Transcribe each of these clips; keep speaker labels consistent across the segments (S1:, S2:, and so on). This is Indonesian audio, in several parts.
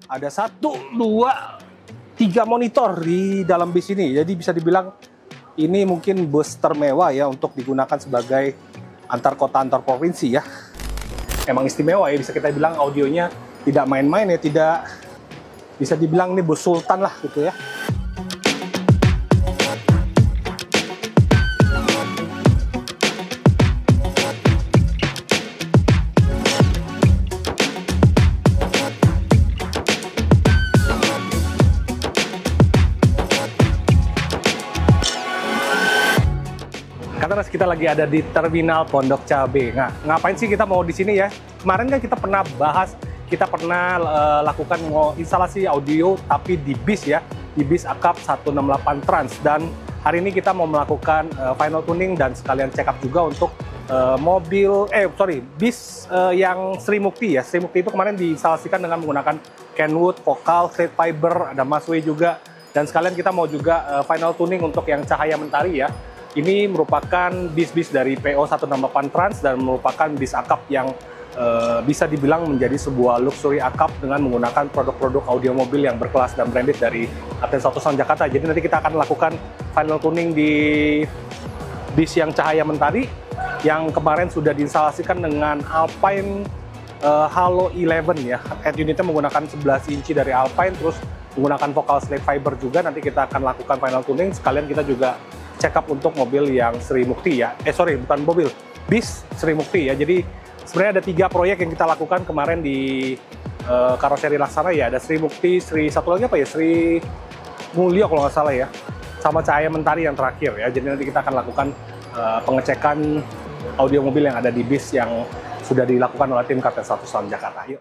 S1: Ada 1, 2, 3 monitor di dalam bis ini. Jadi bisa dibilang ini mungkin bus termewah ya untuk digunakan sebagai antar kota antar provinsi ya. Emang istimewa ya, bisa kita bilang audionya tidak main-main ya, tidak bisa dibilang ini bus sultan lah gitu ya. Karena kita lagi ada di Terminal Pondok Cabe. Nah, ngapain sih kita mau di sini ya? Kemarin kan kita pernah bahas, kita pernah lakukan instalasi audio tapi di bis ya, di bis Akap 168 Trans. Dan hari ini kita mau melakukan final tuning dan sekalian check up juga untuk bis yang Sri Mukti ya. Sri Mukti itu kemarin diinstalasikan dengan menggunakan Kenwood, Vokal, Slate Fiber, ada Masway juga. Dan sekalian kita mau juga final tuning untuk yang Cahaya Mentari ya. Ini merupakan bis-bis dari PO 168 Trans dan merupakan bis akap yang bisa dibilang menjadi sebuah luxury akap dengan menggunakan produk-produk audio mobil yang berkelas dan branded dari Aten 101 Jakarta. Jadi nanti kita akan lakukan final tuning di bis yang Cahaya Mentari yang kemarin sudah diinstalasikan dengan Alpine Halo 11 ya. Head unitnya menggunakan 11 inci dari Alpine, terus menggunakan Vokal Slate Fiber juga. Nanti kita akan lakukan final tuning, sekalian kita juga check up untuk mobil yang Sri Mukti ya. Bukan mobil, bis Sri Mukti ya. Jadi sebenarnya ada 3 proyek yang kita lakukan kemarin di karoseri Laksana ya. Ada Sri Mukti, satu lagi apa ya? Sri Mulyo kalau nggak salah ya. Sama Cahaya Mentari yang terakhir ya. Jadi nanti kita akan lakukan pengecekan audio mobil yang ada di bis yang sudah dilakukan oleh tim Aten 101 Jakarta. Yuk.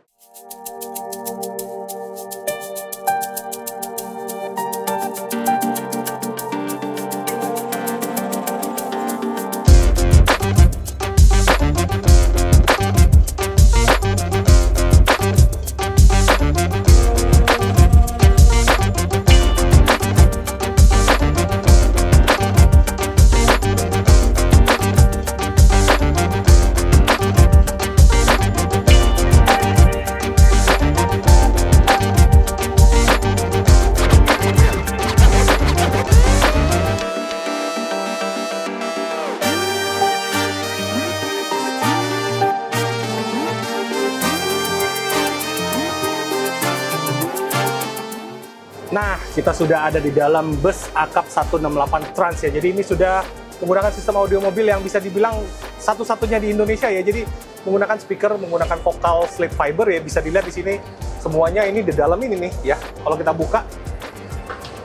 S1: Nah, kita sudah ada di dalam bus Akap 168 Trans ya. Jadi ini sudah menggunakan sistem audio mobil yang bisa dibilang satu-satunya di Indonesia ya. Jadi menggunakan speaker, menggunakan Vokal Slate Fiber ya. Bisa dilihat di sini semuanya ini di dalam ini nih ya. Kalau kita buka,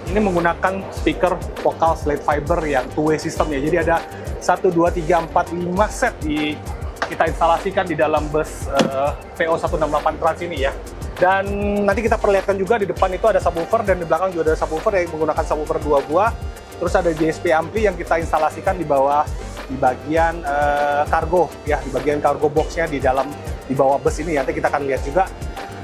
S1: ini menggunakan speaker Vokal Slate Fiber yang two-way system ya. Jadi ada 1, 2, 3, 4, 5 set kita instalasikan di dalam bus PO 168 Trans ini ya. Dan nanti kita perlihatkan juga di depan itu ada subwoofer dan di belakang juga ada subwoofer yang menggunakan subwoofer 2 buah. Terus ada JSP ampli yang kita instalasikan di bawah, di bagian kargo ya, di bagian cargo boxnya di bawah bus ini. Nanti kita akan lihat juga.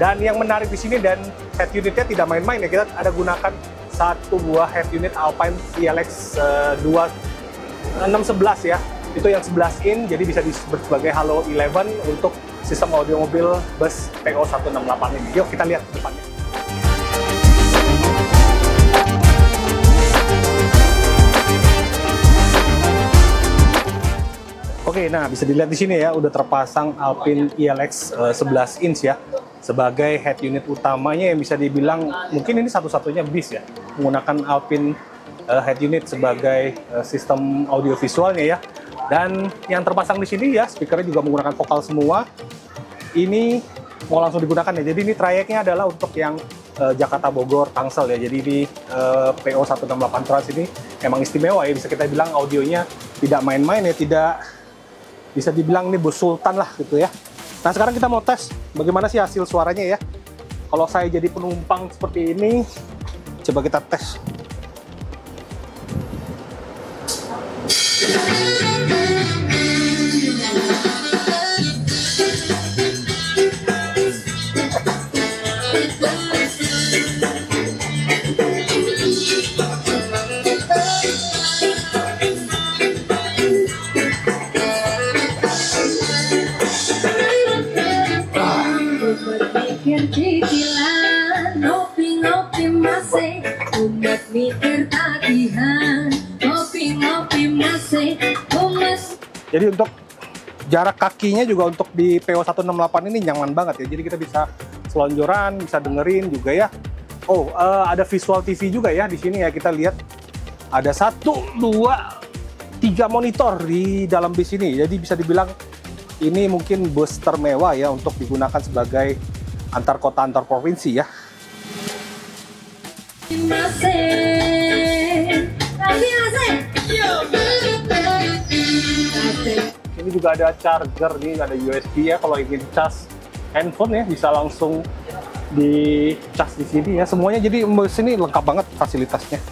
S1: Dan yang menarik di sini dan head unitnya tidak main-main ya, kita ada gunakan 1 buah head unit Alpine ELX 2611 ya. Itu yang 11 in, jadi bisa disebut sebagai Halo 11 untuk sistem audio mobil bus PO 168 ini. Yuk kita lihat depannya. Oke, nah bisa dilihat di sini ya, udah terpasang Alpine ELX 11 inch ya, sebagai head unit utamanya yang bisa dibilang mungkin ini satu-satunya bis ya, menggunakan Alpine head unit sebagai sistem audio visualnya ya. Dan yang terpasang di sini ya, speakernya juga menggunakan vokal semua. Ini mau langsung digunakan ya. Jadi ini trayeknya adalah untuk yang Jakarta Bogor Tangsel ya. Jadi di PO 168 Trans ini emang istimewa ya. Bisa kita bilang audionya tidak main-main ya, tidak bisa dibilang ini bus sultan lah gitu ya. Nah sekarang kita mau tes bagaimana sih hasil suaranya ya. Kalau saya jadi penumpang seperti ini, coba kita tes.
S2: Berpikir cicilan
S1: Jadi untuk jarak kakinya juga untuk di PO168 ini nyaman banget ya. Jadi kita bisa selonjoran, bisa dengerin juga ya. Oh, ada visual TV juga ya di sini ya. Kita lihat ada 1, 2, 3 monitor di dalam bis ini. Jadi bisa dibilang ini mungkin bus termewah ya untuk digunakan sebagai antar kota antar provinsi ya. Ini juga ada charger nih, ada USB ya kalau ingin cas handphone ya bisa langsung di cas di sini ya. Semuanya jadi bus ini lengkap banget fasilitasnya.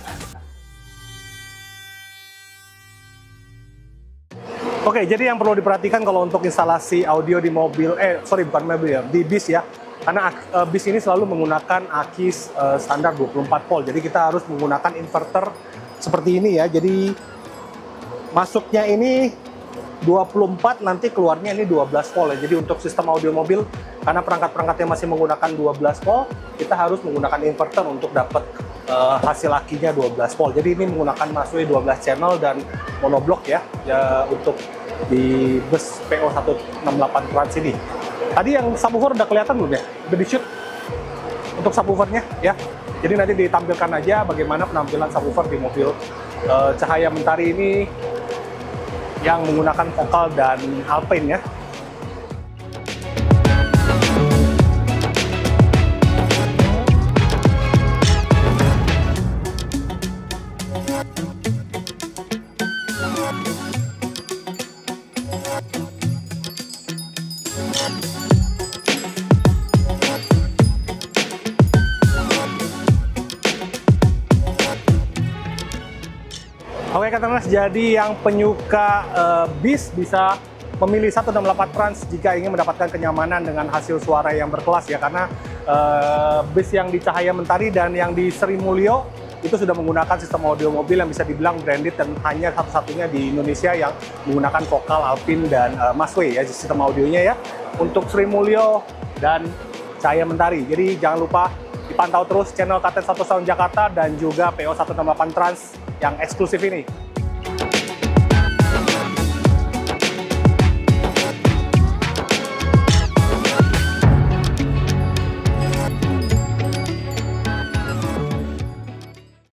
S1: Oke, jadi yang perlu diperhatikan kalau untuk instalasi audio di mobil, bukan mobil ya, di bis ya. Karena bis ini selalu menggunakan aki standar 24 volt. Jadi kita harus menggunakan inverter seperti ini ya. Jadi masuknya ini 24, nanti keluarnya ini 12 volt ya. Jadi untuk sistem audio mobil, karena perangkat-perangkatnya masih menggunakan 12 volt, kita harus menggunakan inverter untuk dapat hasil akinya 12 volt. Jadi ini menggunakan Masway 12 channel dan monoblok ya, untuk di bus PO168 Trans ini. Tadi yang subwoofer udah kelihatan belum ya? Udah di-shoot untuk subwoofernya ya. Jadi nanti ditampilkan aja bagaimana penampilan subwoofer di mobil Cahaya Mentari ini yang menggunakan vokal dan Alpine ya. Oke Katernas, jadi yang penyuka bis bisa memilih 168 Trans jika ingin mendapatkan kenyamanan dengan hasil suara yang berkelas ya, karena bis yang di Cahaya Mentari dan yang di Sri Mulyo itu sudah menggunakan sistem audio mobil yang bisa dibilang branded dan hanya satu-satunya di Indonesia yang menggunakan vokal Alpine dan Masway ya sistem audionya ya untuk Sri Mulyo dan Cahaya Mentari. Jadi jangan lupa dipantau terus channel KT1 Sound Jakarta dan juga PO168 Trans yang eksklusif ini.